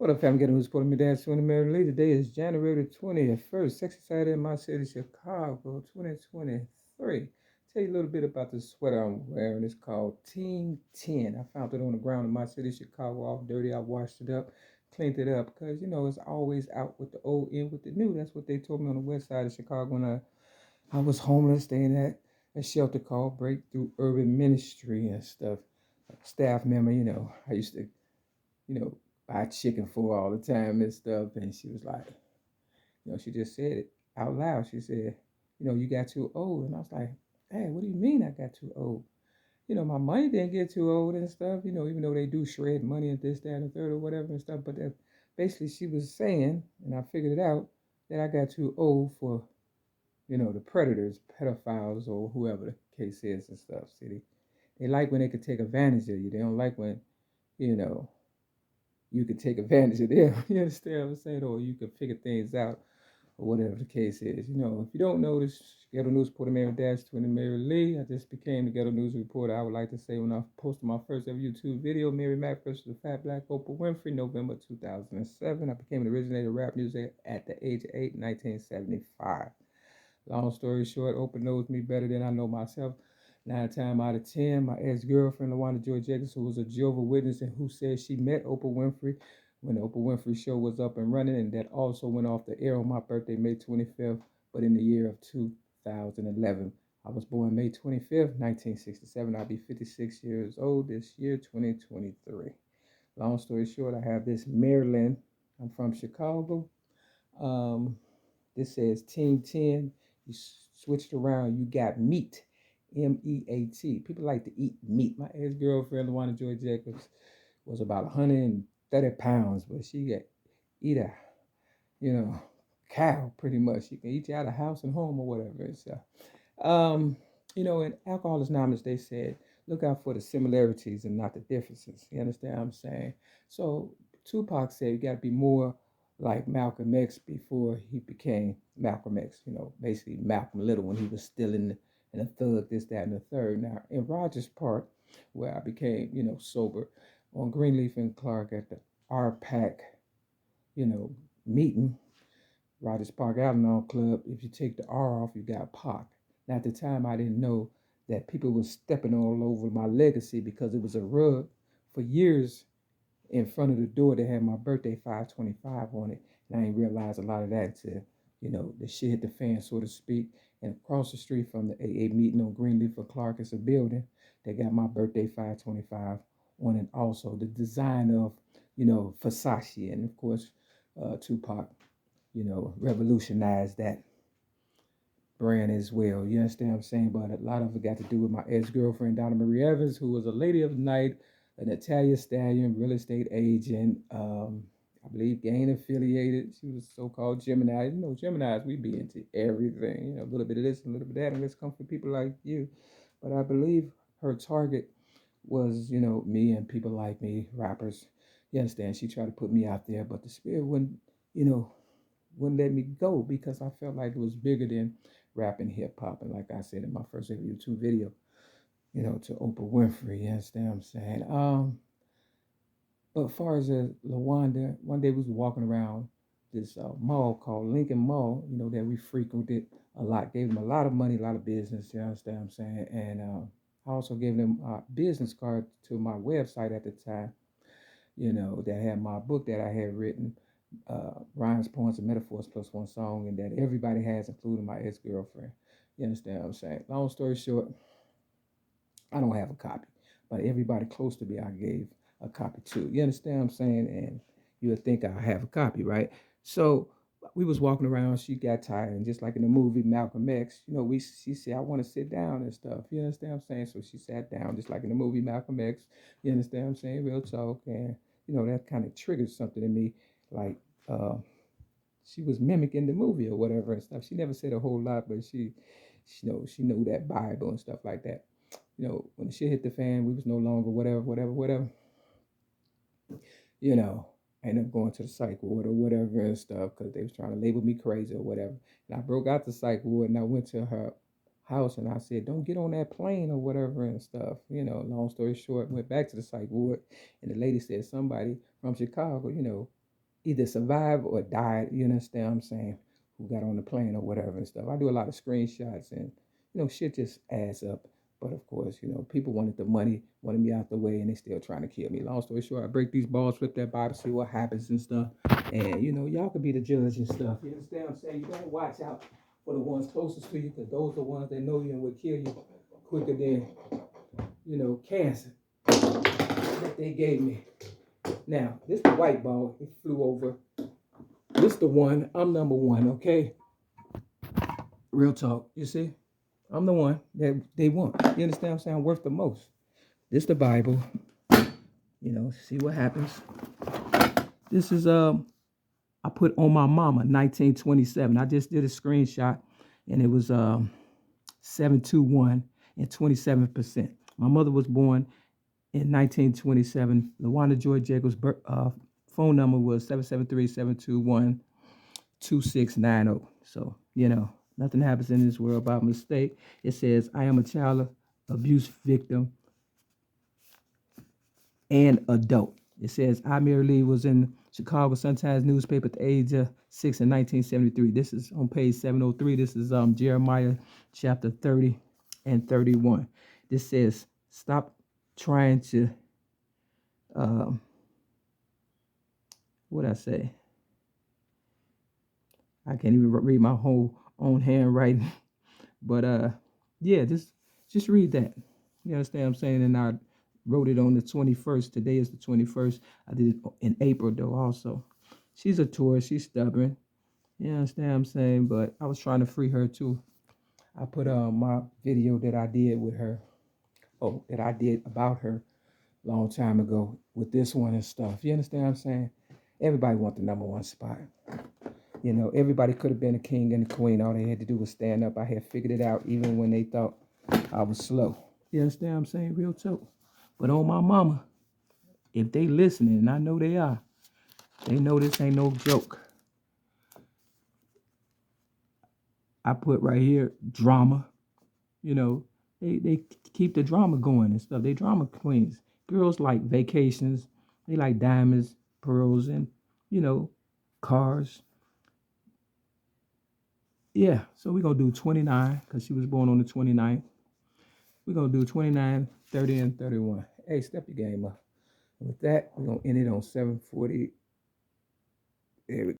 What up, family? Getting who's putting me down to Mary Lee. Today is January 20th, Sexy Saturday in my city, Chicago, 2023. Tell you a little bit about the sweater I'm wearing. It's called Team 10. I found it on the ground in my city, Chicago, all dirty. I washed it up, cleaned it up, because, it's always out with the old in with the new. That's what they told me on the west side of Chicago when I was homeless, staying at a shelter called Breakthrough Urban Ministry and stuff. Staff member, I used to you know, buy chicken for all the time and stuff. And she was like, she just said it out loud. She said, you got too old. And I was like, hey, what do you mean I got too old? My money didn't get too old and stuff, even though they do shred money and this, that, and the third or whatever and stuff. But that basically she was saying, and I figured it out, that I got too old for, the predators, pedophiles, or whoever the case is and stuff. See, they like when they could take advantage of you. They don't like when, you know, you could take advantage of them. You understand what I'm saying? Or you could figure things out, or whatever the case is. If you don't know this, Ghetto News Reporter Mary Dash 20 Mary Lee. I just became the Ghetto News Reporter. I would like to say when I posted my first ever YouTube video, Mary Mack versus the Fat Black Oprah Winfrey, November 2007. I became an originator of rap music at the age of 8, 1975. Long story short, Oprah knows me better than I know myself. 9 times out of 10, my ex-girlfriend, Lawanda Joy Jacobs, who was a Jehovah's Witness and who said she met Oprah Winfrey when the Oprah Winfrey Show was up and running, and that also went off the air on my birthday, May 25th, but in the year of 2011. I was born May 25th, 1967. I'll be 56 years old this year, 2023. Long story short, I have this Maryland. I'm from Chicago. Um, this says Team 10. You switched around. You got meat. MEAT. People like to eat meat. My ex-girlfriend, Lawanda Joy Jacobs, was about 130 pounds, but she got eat a, you know, cow pretty much. She can eat you out of house and home or whatever. So, in Alcoholics Anonymous, they said, look out for the similarities and not the differences. You understand what I'm saying? So Tupac said you got to be more like Malcolm X before he became Malcolm X. Basically Malcolm Little when he was still in a thug, this, that, and the third. Now in Rogers Park, where I became, sober, on Greenleaf and Clark at the RPAC, meeting, Rogers Park Al-Anon Club. If you take the R off, you got Pac. Now at the time, I didn't know that people were stepping all over my legacy because it was a rug for years in front of the door that had my birthday 525 on it. And I didn't realize a lot of that until, the shit hit the fan, so to speak. And across the street from the AA meeting on Greenleaf and Clark is a building that got my birthday 525 on it. Also, the design of, Versace. And of course, Tupac, revolutionized that brand as well. You understand what I'm saying? But a lot of it got to do with my ex-girlfriend, Donna Marie Evans, who was a lady of the night, an Italian stallion, real estate agent, I believe gang affiliated. She was so-called Gemini. Geminis, we be into everything. A little bit of this, a little bit of that, and let's come for people like you. But I believe her target was, me and people like me, rappers. You understand? She tried to put me out there, but the spirit you know, wouldn't let me go because I felt like it was bigger than rap and hip hop. And like I said in my first ever YouTube video, to Oprah Winfrey, you understand what I'm saying? But as far as Lawanda, one day we was walking around this mall called Lincoln Mall, that we frequented a lot, gave them a lot of money, a lot of business, you understand what I'm saying? And I also gave them a business card to my website at the time, that had my book that I had written, Rhymes, Poems, and Metaphors plus one song, and that everybody has, including my ex-girlfriend. You understand what I'm saying? Long story short, I don't have a copy, but everybody close to me, I gave a copy to. You understand what I'm saying? And you would think I have a copy, right? So we was walking around. She got tired, and just like in the movie Malcolm X, she said, "I want to sit down and stuff." You understand what I'm saying? So she sat down, just like in the movie Malcolm X. You understand what I'm saying? Real talk, and that kind of triggered something in me, like uh, she was mimicking the movie or whatever and stuff. She never said a whole lot, but she knew that Bible and stuff like that. When the shit hit the fan, we was no longer whatever. You know, I ended up going to the psych ward or whatever and stuff because they was trying to label me crazy or whatever. And I broke out the psych ward and I went to her house and I said, don't get on that plane or whatever and stuff. Long story short, went back to the psych ward and the lady said somebody from Chicago, either survived or died, you understand what I'm saying, who got on the plane or whatever and stuff. I do a lot of screenshots and, shit just adds up. But of course, people wanted the money, wanted me out the way, and they still trying to kill me. Long story short, I break these balls, flip that Bible, see what happens and stuff. And, y'all could be the judge and stuff. You understand what I'm saying? You gotta watch out for the ones closest to you, because those are the ones that know you and will kill you quicker than, cancer that they gave me. Now, this the white ball. It flew over. This the one. I'm number one, okay? Real talk. You see? I'm the one that they want. You understand what I'm saying? I'm worth the most. This the Bible. See what happens. This is I put on my mama, 1927. I just did a screenshot, and it was 721 and 27%. My mother was born in 1927. Lawanda Joy Jacobs' phone number was 773-721-2690. So, nothing happens in this world by mistake. It says, I am a child abuse victim and adult. It says, I, Mary Lee, was in Chicago Sun-Times newspaper at the age of 6 in 1973. This is on page 703. This is Jeremiah chapter 30 and 31. This says, stop trying to, what I say? I can't even read my whole own handwriting. But yeah, just read that. You understand what I'm saying? And I wrote it on the 21st. Today is the 21st. I did it in April though also. She's a tourist. She's stubborn. You understand what I'm saying? But I was trying to free her too. I put my video that I did with her. Oh, that I did about her a long time ago with this one and stuff. You understand what I'm saying? Everybody want the number one spot. Everybody could have been a king and a queen. All they had to do was stand up. I had figured it out even when they thought I was slow. You understand what I'm saying? Real talk. But on my mama, if they listening, and I know they are, they know this ain't no joke. I put right here, drama. They keep the drama going and stuff. They drama queens. Girls like vacations. They like diamonds, pearls, and, cars. Yeah, so we're going to do 29 because she was born on the 29th. We're going to do 29, 30, and 31. Hey, step your game up. With that, we're going to end it on 7:40. There we go.